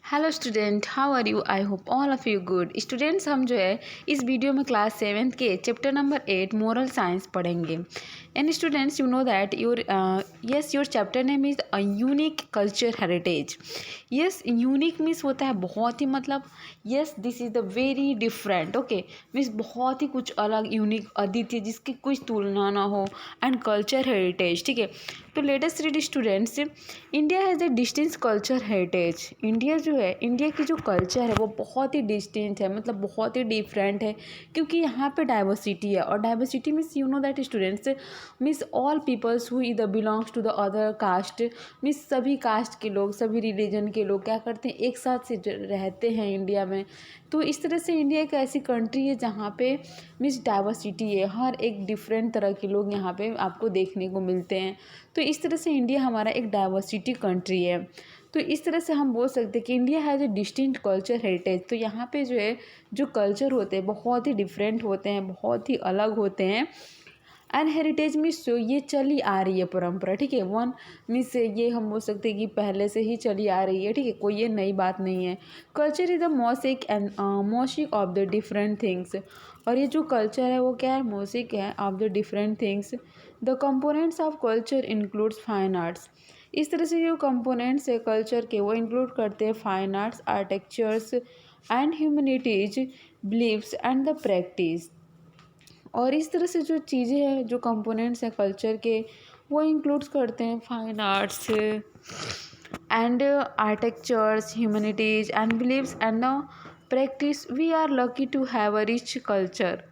Hello student, how are you? I hope all of you good. Students, हम जो है इस वीडियो में क्लास 7th के चैप्टर नंबर 8 मोरल साइंस पढ़ेंगे। And students, you know that your chapter name is a unique culture heritage. Yes, unique means होता है बहुत ही, मतलब yes this is the very different, okay, means बहुत ही कुछ अलग, यूनिक, अद्वितीय, जिसकी कुछ तुलना ना हो, एंड कल्चर हेरिटेज। ठीक है, तो latest read students, India has a distinct culture heritage. India जो है, इंडिया की जो कल्चर है वो बहुत ही डिस्टिंक्ट है, मतलब बहुत ही डिफरेंट है, क्योंकि यहाँ पे डाइवर्सिटी है। और diversity means you know that students, means all peoples who इधर belongs to the other caste, means सभी कास्ट के लोग, सभी रिलीजन के लोग क्या करते हैं, एक साथ से रहते हैं इंडिया में। तो इस तरह से इंडिया एक ऐसी कंट्री है जहाँ पे मीन्स डाइवर्सिटी है, हर एक डिफरेंट तरह के लोग यहाँ पे आपको देखने को मिलते हैं। तो इस तरह से इंडिया हमारा एक डाइवर्सिटी कंट्री है। तो इस तरह से हम बोल सकते हैं कि India has a distinct culture heritage. तो यहाँ पे जो है, जो कल्चर होते हैं बहुत ही डिफरेंट होते हैं, बहुत ही अलग होते हैं। एंड हेरिटेज मीन्स जो ये चली आ रही है परंपरा, ठीक है, वन मीन्स ये हम बोल सकते हैं कि पहले से ही चली आ रही है, ठीक है, कोई ये नई बात नहीं है। Culture is the mosaic and mosaic of the different things. और ये जो कल्चर है वो क्या है, मोसिक है of the different things. The components of culture includes fine arts. इस तरह से जो कंपोनेंट्स है कल्चर के वो इंक्लूड करते हैं fine arts, architectures and humanities, believes and the practice. और इस तरह से जो चीज़ें हैं, जो कंपोनेंट्स हैं कल्चर के, वो इंक्लूड्स करते हैं fine arts and architectures, humanities and believes and practice. We are lucky to have a rich culture.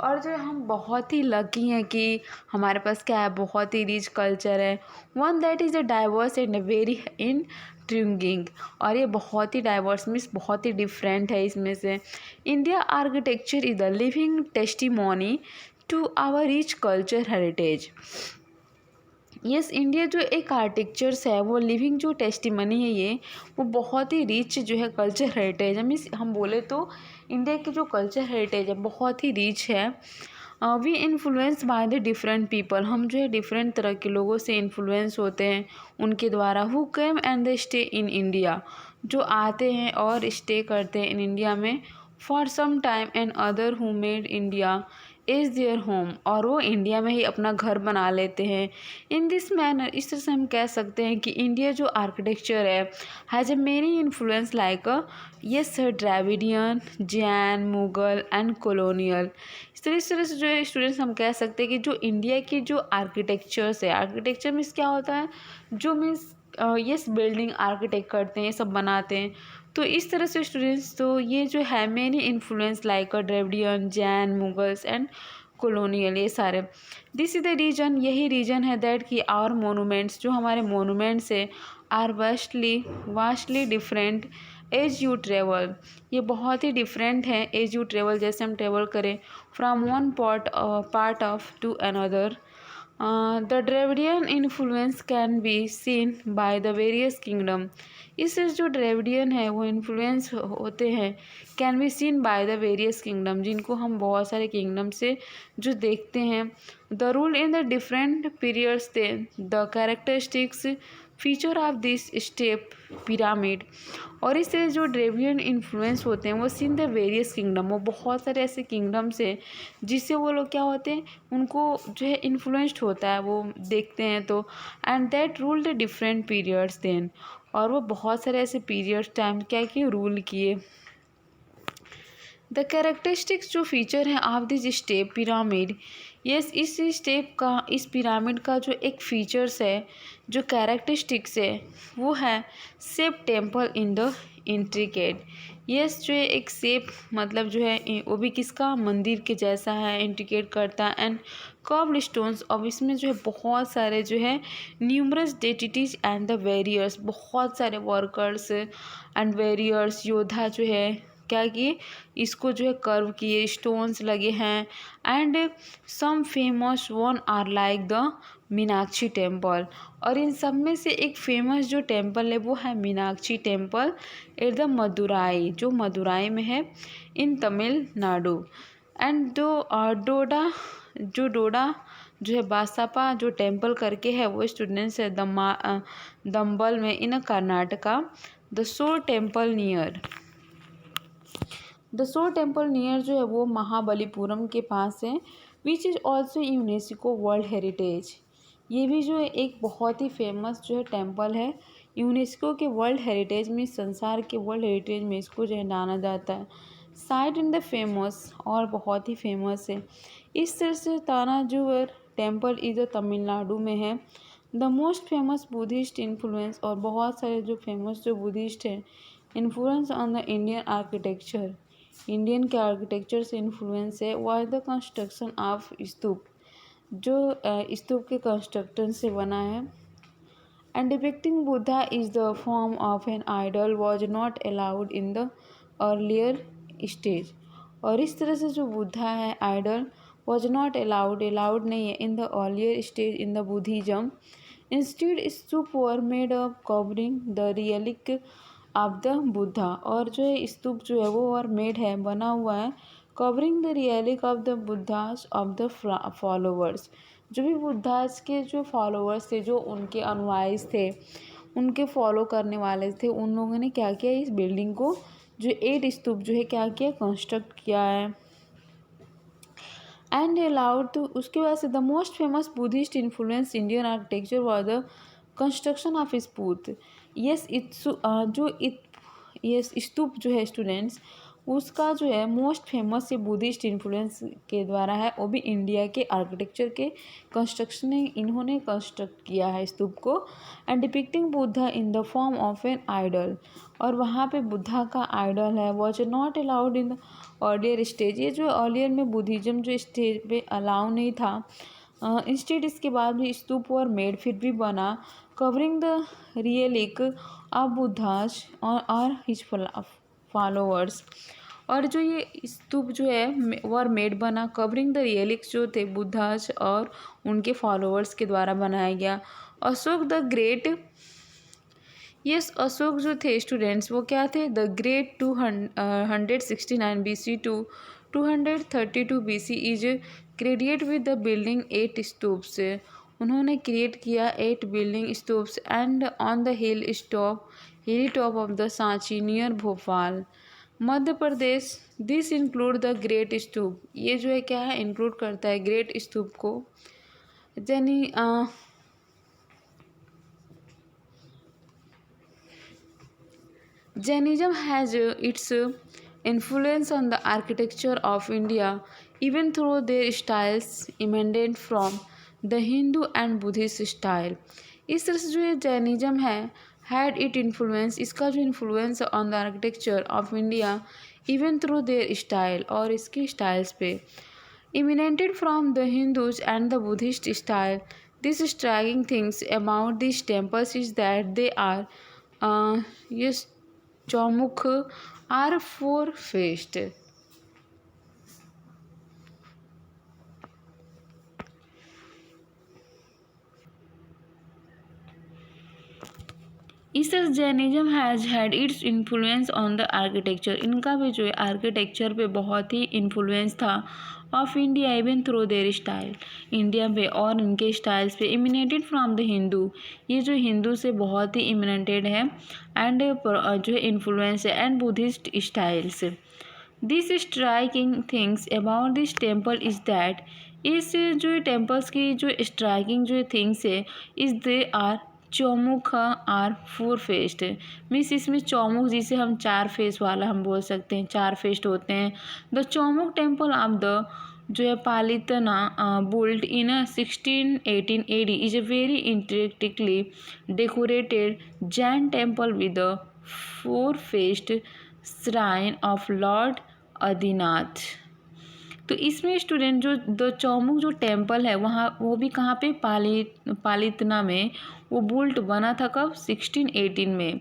और जो हम बहुत ही लकी हैं कि हमारे पास क्या है, बहुत ही रिच कल्चर है। One that is a diverse and very intriguing. और ये बहुत ही डाइवर्स मीन्स बहुत ही डिफरेंट है इसमें से। India architecture is the living testimony to our rich culture heritage. Yes, India जो एक आर्किटेक्चर्स है वो लिविंग जो टेस्टिमनी है, ये वो बहुत ही रिच जो है कल्चर हेरिटेज है। मीन्स हम बोले तो इंडिया की जो कल्चर हेरिटेज है बहुत ही रिच है। We influence by the different people. हम जो है डिफरेंट तरह के लोगों से इन्फ्लुएंस होते हैं उनके द्वारा। Who came and they stay in India, जो आते हैं और स्टे करते हैं इन इंडिया में for some time, and other who made India is their home, और वो इंडिया में ही अपना घर बना लेते हैं। इन दिस मैनर, इस तरह से हम कह सकते हैं कि इंडिया जो आर्किटेक्चर है has a many influence like yes Dravidian, Jain, Mughal and colonial. इस तरह से जो है स्टूडेंट्स हम कह सकते हैं कि जो इंडिया की जो आर्किटेक्चर्स है, आर्किटेक्चर मीन्स क्या होता है, जो मीन्स यस बिल्डिंग आर्किटेक्ट करते हैं, ये सब बनाते हैं। तो इस तरह से स्टूडेंट्स, तो ये जो है many influence like Dravidian, Jain, Mughals and colonial, ये सारे। दिस इज द रीजन, यही रीजन है दैट कि आवर मोनूमेंट्स, जो हमारे मोनूमेंट्स है, are vastly different as you travel. ये बहुत ही डिफरेंट है एज यू ट्रेवल, जैसे हम ट्रेवल करें from one part of to another. The Dravidian influence can be seen by the various kingdom. इससे जो ड्रेविडियन है वो इन्फ्लुएंस होते हैं, can be seen by the various kingdom, जिनको हम बहुत सारे किंगडम से जो देखते हैं। The rule in the different periods, the characteristics feature of this step pyramid. और इससे जो ड्रेविडियन इन्फ्लुएंस होते हैं वो सीन द वेरियस किंगडम, वो बहुत सारे ऐसे किंगडम्स हैं जिससे वो लोग क्या होते हैं, उनको जो है इन्फ्लुएंस्ड होता है, वो देखते हैं तो। And that rule the different periods then, और वो बहुत सारे ऐसे पीरियड्स टाइम क्या किए, रूल किए। द कैरेक्टरिस्टिक्स, जो फीचर हैं of this step pyramid, yes इस स्टेप का, इस पिरामिड का जो एक फीचर्स है, जो कैरेक्टरिस्टिक्स है, वो है shape temple in the intricate. Yes, जो है एक शेप, मतलब जो है वो भी किसका, मंदिर के जैसा है, इंट्रिकेट करता है। एंड कर्व्ड स्टोन्स, अब इसमें जो है बहुत सारे जो है न्यूमरस डेटिटीज एंड द वेरियर्स, बहुत सारे वर्कर्स एंड वेरियर्स, योद्धा जो है क्या किए, इसको जो है कर्व किए, स्टोन्स लगे हैं। And some famous one are like the Meenakshi temple, और इन सब में से एक फेमस जो टेम्पल है वो है Meenakshi temple at the Madurai, जो मदुराई में है इन तमिलनाडु। एंड डोडा, जो डोडा जो है बासापा जो टेम्पल करके है, वो स्टूडेंट्स है दम्बल में in Karnataka. The shore temple near, the shore temple near जो है वो महाबलीपुरम के पास है, which is also UNESCO world heritage. ये भी जो है एक बहुत ही फेमस जो है टेम्पल है, यूनेस्को के वर्ल्ड हेरिटेज में, संसार के वर्ल्ड हेरिटेज में इसको जो है जाना जाता है। साइट इन द फेमस, और बहुत ही फेमस है। इस तरह से तानाजुवर टेम्पल इधर तमिलनाडु में है। The most famous Buddhist influence, और बहुत सारे जो फेमस जो बुद्धिस्ट हैं influence on the Indian architecture, Indian के आर्किटेक्चर से इन्फ्लुएंस है, was the construction of stupa, जो स्तूप के कंस्ट्रक्शन से बना है। And depicting Buddha is the form of an idol was not allowed in the earlier stage, और इस तरह से जो बुद्धा है आइडल वॉज नॉट अलाउड नहीं है in the earlier stage in the Buddhism. Instead stupa were made up covering the relic of the Buddha, और जो है स्तूप जो है वो और मेड है, बना हुआ है, covering the relic of the Buddhas of the followers, जो भी बुद्धास के जो फॉलोवर्स थे, जो उनके अनुयायी थे, उनके फॉलो करने वाले थे, उन लोगों ने क्या किया, इस बिल्डिंग को जो 8 स्तूप जो है क्या किया, कंस्ट्रक्ट किया है। एंड अलाउड, तो उसके बाद से the most famous Buddhist influence Indian architecture was the construction of stupa. Yes yes stupa जो है स्टूडेंट्स, उसका जो है मोस्ट फेमस ये बुद्धिस्ट इन्फ्लुएंस के द्वारा है, वो भी इंडिया के आर्किटेक्चर के कंस्ट्रक्शन ने इन्होंने कंस्ट्रक्ट किया है स्तूप को। And depicting Buddha in the form of an idol, और वहाँ पे बुद्धा का आइडल है, was not allowed in the earlier stage, ये जो अर्लियर में बुद्धिज़्म जो स्टेज पे अलाउ नहीं था, इंस्टेड इसके बाद भी स्तूप और मेड फिर भी बना, covering the relic of Buddhas और हिज फॉलोअर्स, और जो ये स्तूप जो है वर मेड बना, कवरिंग द रियलिक्स जो थे बुद्धास और उनके फॉलोअर्स के द्वारा बनाया गया। Ashoka the great, yes Ashoka जो थे स्टूडेंट्स वो क्या थे, the great 169 BC to 232 BC is credit with the building 8 stupas, उन्होंने क्रिएट किया 8 building stupas and on the hilly top of the Sanchi near Bhopal Madhya Pradesh. This include the great stupa, ये जो है क्या है, इंक्लूड करता है ग्रेट स्तूप को। Jainism has its influence on the architecture of India, even through their styles emanated from the Hindu and Buddhist style. इस तरह से जो ये जैनिज़्म है, had it influence, इसका जो influence on the architecture of India, even through their style, और इसके styles पे, emanated from the Hindus and the Buddhist style. This striking things about these temples is that they are yes Chaumukh are 4 fest. इस Jainism has had its influence on the architecture, इनका भी जो है architecture पे बहुत ही influence था, of India even through their style, India पे और इनके स्टाइल्स पे, इमिनेटेड फ्रॉम द हिंदू, ये जो हिंदू से बहुत ही इमिनेटेड है, एंड जो है इन्फ्लुएंस है, and Buddhist styles. This striking things about this temple is that, इस जो टेम्पल्स की जो स्ट्राइकिंग जो थिंग्स है, is they are Chaumukh are 4 fest, means इसमें चौमुख जिसे हम 4 फेस वाला हम बोल सकते हैं, 4 फेस्ट होते हैं। The Chaumukh temple of the जो है Palitana built in 1618 AD is a very interactively decorated Jain temple with 4 faced shrine of lord Adinath. तो इसमें स्टूडेंट जो द चौमुख जो टेम्पल है वहाँ, वो भी कहाँ पे, पालितना में, वो बुल्ट बना था कब, 1618 में,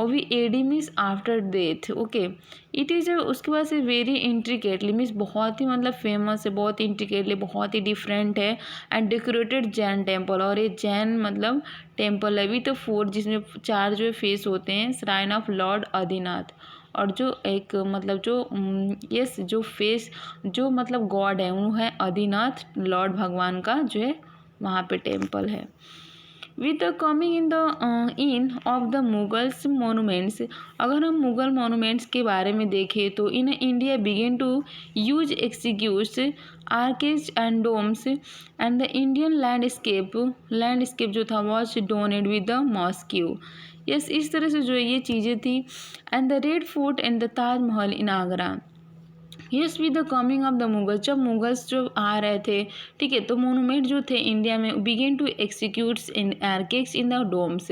और भी AD means after death. Okay, it is उसके बाद से वेरी इंट्रिकेटली मीन्स बहुत ही मतलब फेमस है, बहुत इंट्रिकेटली, बहुत ही डिफरेंट है, एंड डेकोरेटेड जैन टेम्पल, और ये जैन मतलब टेम्पल है विथ 4 जिसमें 4 जो फेस होते हैं, श्राइन ऑफ लॉर्ड आदिनाथ, और जो एक मतलब जो यस जो फेस जो मतलब गॉड है वो है आदिनाथ, लॉर्ड भगवान का जो है वहाँ पे टेम्पल है। With the coming in of the Mughals monuments, अगर हम मुगल मोनूमेंट्स के बारे में देखें तो in India began to use executes arches and domes and the Indian landscape जो था was donate with the mosque. Yes, इस तरह से जो ये चीज़ें थी। And the red fort and the Taj Mahal in Agra. Yes, with the coming of the Mughals, जब मुगल्स जो आ रहे थे, ठीक है, तो मोनूमेंट जो थे इंडिया में began to executes in arches in the domes.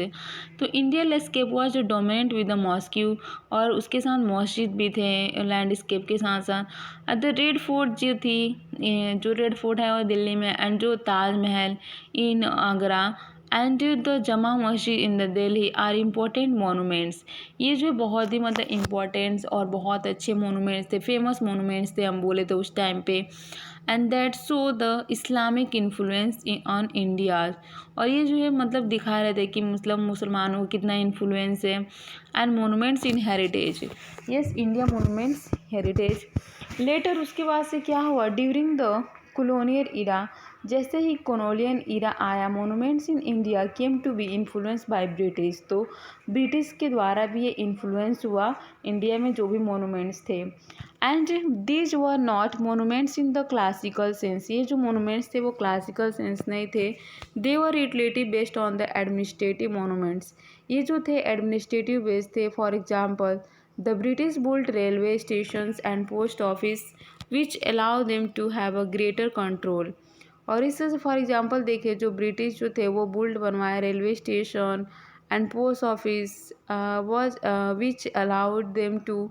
तो India landscape was dominant with the mosque, और उसके साथ मस्जिद भी थे लैंडस्केप के साथ साथ। द रेड फोर्ट जो थी, जो रेड फोर्ट है वो दिल्ली में, एंड जो Taj Mahal in Agra and the Jama Masjid in the Delhi are important monuments. ये जो बहुत ही मतलब इम्पोर्टेंट्स और बहुत अच्छे मोनूमेंट्स थे, फेमस मोनूमेंट्स थे हम बोले तो उस टाइम पे। And that show the Islamic influence on India, और ये जो है मतलब दिखा रहे थे कि मतलब मुसलमानों को कितना इन्फ्लुएंस है। And monuments in heritage, yes, India monuments heritage. Later उसके बाद से क्या हुआ, ड्यूरिंग द कॉलोनियल इरा, जैसे ही कॉलोनियल इरा आया, monuments in India came to be influence by British, तो ब्रिटिश के द्वारा भी ये इन्फ्लुएंस हुआ इंडिया में जो भी मोनूमेंट्स थे। And these were not monuments in the classical sense, ये जो मोनूमेंट्स थे वो क्लासिकल सेंस नहीं थे। They were relative based on the administrative monuments, ये जो थे एडमिनिस्ट्रेटिव बेस्ड थे। For example the British built railway stations and post office which allow them to have a greater control. और इस तरह से फॉर एग्जांपल देखिए, जो ब्रिटिश जो थे वो बुल्ट बनवाए railway station and post office was which allowed them to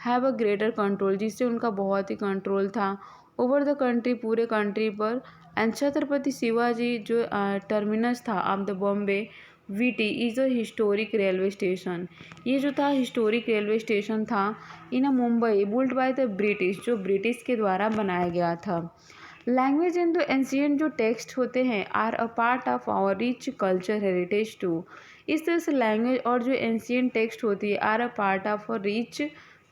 have a greater control, जिससे उनका बहुत ही कंट्रोल था ओवर द कंट्री, पूरे कंट्री पर। एंड छत्रपति शिवाजी जो टर्मिनस था of the Bombay VT is a historic railway station, ये जो था हिस्टोरिक रेलवे स्टेशन था in Mumbai, built by the British, जो ब्रिटिश के द्वारा बनाया गया था। लैंग्वेज एंड द एंशियंट जो टेक्स्ट होते हैं are a part of our rich culture heritage too, इस तरह से लैंग्वेज और जो एंशियंट टेक्स्ट होती है are a part of a rich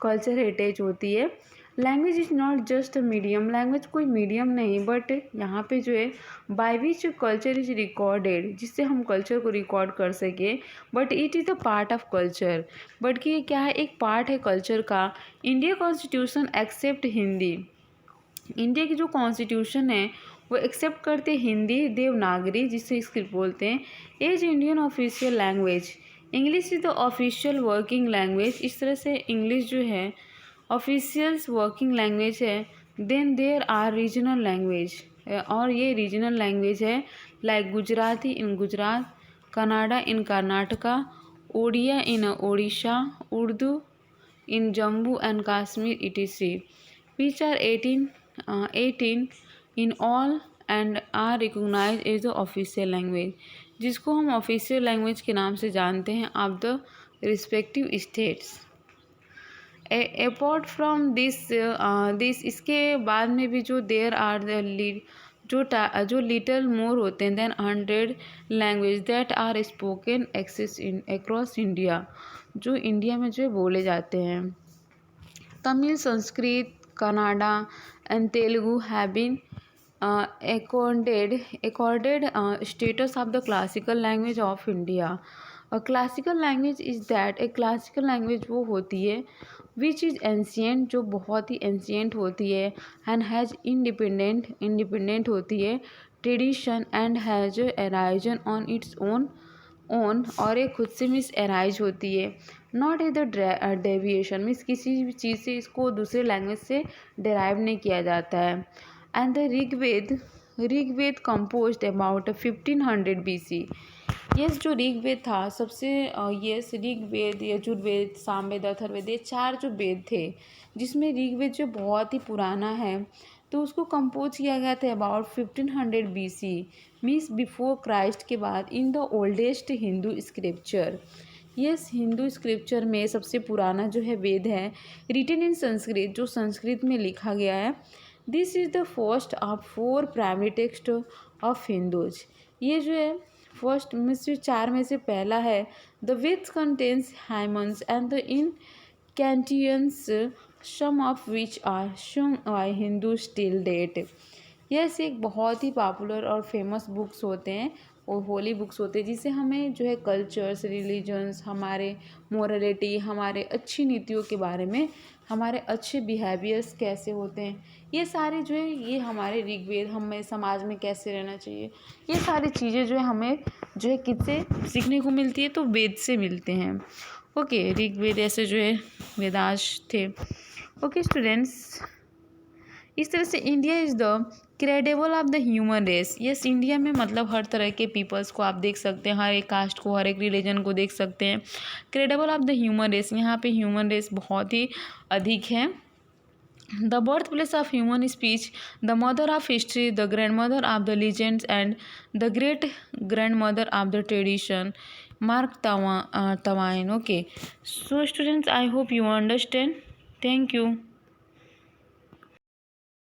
culture heritage होती है। Language is not just a medium, language कोई मीडियम नहीं, बट यहाँ पे जो है by which culture is recorded, जिससे हम कल्चर को रिकॉर्ड कर सकें। But it is the part of culture, but कि ये क्या है, एक पार्ट है कल्चर का। India constitution accept Hindi, India की जो कॉन्स्टिट्यूशन है वो एक्सेप्ट करते हिंदी देवनागरी, जिससे स्क्रिप्ट बोलते हैं, as Indian official language. English is the official working language, इस तरह से इंग्लिश जो है ऑफिशियल्स वर्किंग लैंग्वेज है। Then there are regional language, और ये रीजनल लैंग्वेज है like Gujarati in Gujarat, Kannada in Karnataka, Odia in Odisha, Urdu in Jammu and Kashmir etc, which are 18 in all and are recognized as the official language, जिसको हम ऑफिशियल लैंग्वेज के नाम से जानते हैं of the respective states. Apart from this इसके बाद में भी जो देयर आर द जो लिटल मोर होते हैं then 100 language that are spoken axis in across India, जो इंडिया में जो बोले जाते हैं। Tamil, Sanskrit, Kannada and Telugu have been accorded status of the classical language of India. A classical language is that, a classical language वो होती है which is ancient, जो बहुत ही ancient होती है, and has independent होती है, tradition and has arisen on its own, और एक खुद से मिस एराइज होती है। Not a the deviation, means किसी भी चीज़ से इसको दूसरे लैंग्वेज से डिराइव नहीं किया जाता है। And the Rigveda composed about 1500 BC। Yes, जो ऋग्वेद था सबसे यस ऋग्वेद, यजुर्वेद, सामवेद, अथर्ववेद, ये 4 जो वेद थे, जिसमें ऋग्वेद जो बहुत ही पुराना है, तो उसको कंपोज किया गया था about 1500 BC, means before Christ के बाद, in the oldest Hindu scripture. Yes, Hindu scripture में सबसे पुराना जो है वेद है, रिटन इन संस्कृत, जो संस्कृत में लिखा गया है। This is the first of 4 primary text of Hindus, ये जो है फर्स्ट में से 4 में से पहला है। The Vedas contains hymns and the incantations, some of which are sung by Hindu still date. Yes, एक बहुत ही पॉपुलर और फेमस बुक्स होते हैं और होली बुक्स होते हैं जिससे हमें जो है कल्चर्स, रिलीजन्स, हमारे मोरलिटी, हमारे अच्छी नीतियों के बारे में, हमारे अच्छे बिहेवियर्स कैसे होते हैं, ये सारे जो है ये हमारे ऋग्वेद, हमें समाज में कैसे रहना चाहिए, ये सारी चीज़ें जो है हमें जो है किससे सीखने को मिलती है, तो वेद से मिलते हैं। ओके, ऋग्वेद ऐसे जो है वेदास थे। ओके स्टूडेंट्स, इस तरह से India is the credible of the human race. Yes, India में मतलब हर तरह के पीपल्स को आप देख सकते हैं, हर एक कास्ट को, हर एक रिलीजन को देख सकते हैं। Credible of the human race, यहाँ पे ह्यूमन रेस बहुत ही अधिक है। The birth place of human speech, the mother of history, the grand mother of the legends and the great grand mother of the tradition, Mark Twain. Okay, so students, I hope you understand. Thank you.